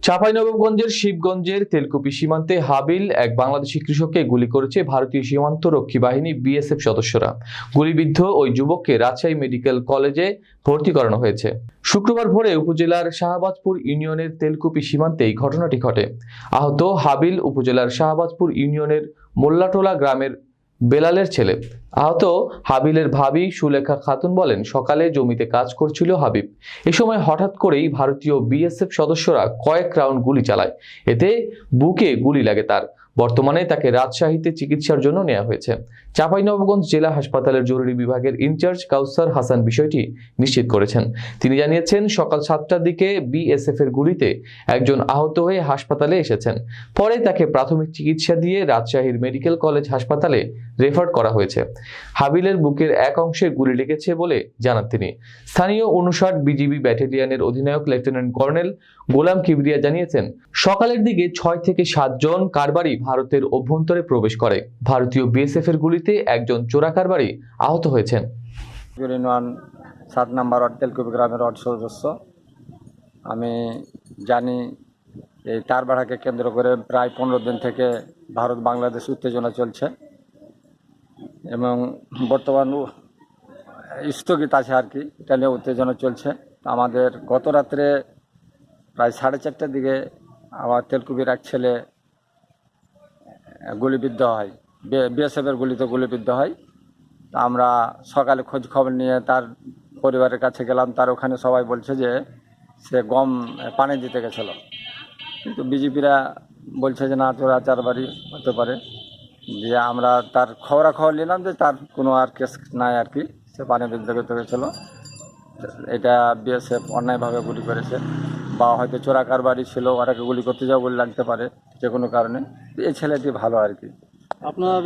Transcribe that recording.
চাঁপাইনবাবগঞ্জের শিবগঞ্জের তেলকুপি সীমান্তে হাবিল এক বাংলাদেশি কৃষককে গুলি করেছে ভারতীয় সীমান্ত রক্ষী বাহিনী বিএসএফ সদস্যরা। গুলিবিদ্ধ ওই যুবককে রাজশাহী মেডিকেল কলেজে ভর্তি করানো হয়েছে। শুক্রবার ভোরে উপজেলার শাহবাজপুর ইউনিয়নের তেলকুপি সীমান্তে এই ঘটনাটি ঘটে। আহত হাবিল উপজেলার শাহবাজপুর ইউনিয়নের মোল্লাটোলা গ্রামের বেলালের ছেলে। আহত হাবিলের ভাবি সুলেখা খাতুন বলেন, সকালে জমিতে কাজ করছিল হাবিব। এ সময় হঠাৎ করেই ভারতীয় বিএসএফ সদস্যরা কয়েক রাউন্ড গুলি চালায়। এতে বুকে গুলি লাগে তার। বর্তমানে তাকে রাজশাহীতে চিকিৎসার জন্য নেওয়া হয়েছে। চাঁপাইনবাবগঞ্জ জেলা হাসপাতালের জরুরি বিভাগের ইনচার্জ কাউসার হাসান বিষয়টি নিশ্চিত করেছেন। তিনি জানিয়েছেন, সকাল 7টার দিকে বিএসএফ এর গুলিতে একজন আহত হয়ে হাসপাতালে এসেছেন। পরে তাকে প্রাথমিক চিকিৎসা দিয়ে রাজশাহীর মেডিকেল কলেজ হাসপাতালে রেফার করা হয়েছে। হাবিলের বুকের এক অংশে গুলি লেগেছে বলে জানান তিনি। স্থানীয় 59 বিজিবি ব্যাটালিয়নের অধিনায়ক লেফটেন্যান্ট কর্নেল গোলাম কিবরিয়া জানিয়েছেন, সকালের দিকে 6 থেকে 7 জন কারবারি ভারতের অভ্যন্তরে প্রবেশ করে। ভারতীয় বিএসএফ এর গুলিতে একজন চোরা কারবারি আহত হয়েছেন। 7 নম্বর ওয়ার্ড তেলকুপি গ্রামের ওয়ার্ড সদস্য। আমি জানি এই তার ভাড়াকে কেন্দ্র করে প্রায় 15 দিন থেকে ভারত বাংলাদেশ উত্তেজনা চলছে এবং বর্তমান স্থগিত আছে আর কি। এটা নিয়ে উত্তেজনা চলছে। আমাদের গত রাত্রে প্রায় 4:30টার দিকে আমার তেলকুপির এক ছেলে গুলিবিদ্ধ হয়, বিএসএফের গুলিতে গুলিবিদ্ধ হয়। আমরা সকালে খোঁজ খবর নিয়ে তার পরিবারের কাছে গেলাম। তার ওখানে সবাই বলছে যে সে গম পানি দিতে গেছিল, কিন্তু বিজেপিরা বলছে যে না, চোরাচারবাড়ি হতে পারে। যে আমরা তার খবরাখবর নিলাম যে তার কোনো আর কেস নাই আর কি, সে পানি দিতে গেছিলো। এটা বিএসএফ অন্যায়ভাবে গুলি করেছে, বা হয়তো চোরা কারবারি ছিল, ওরাকে গুলি করতে যাও বলে লাগতে পারে যে কোনো কারণে। এই ছেলেটি ভালো আর কি। আপনার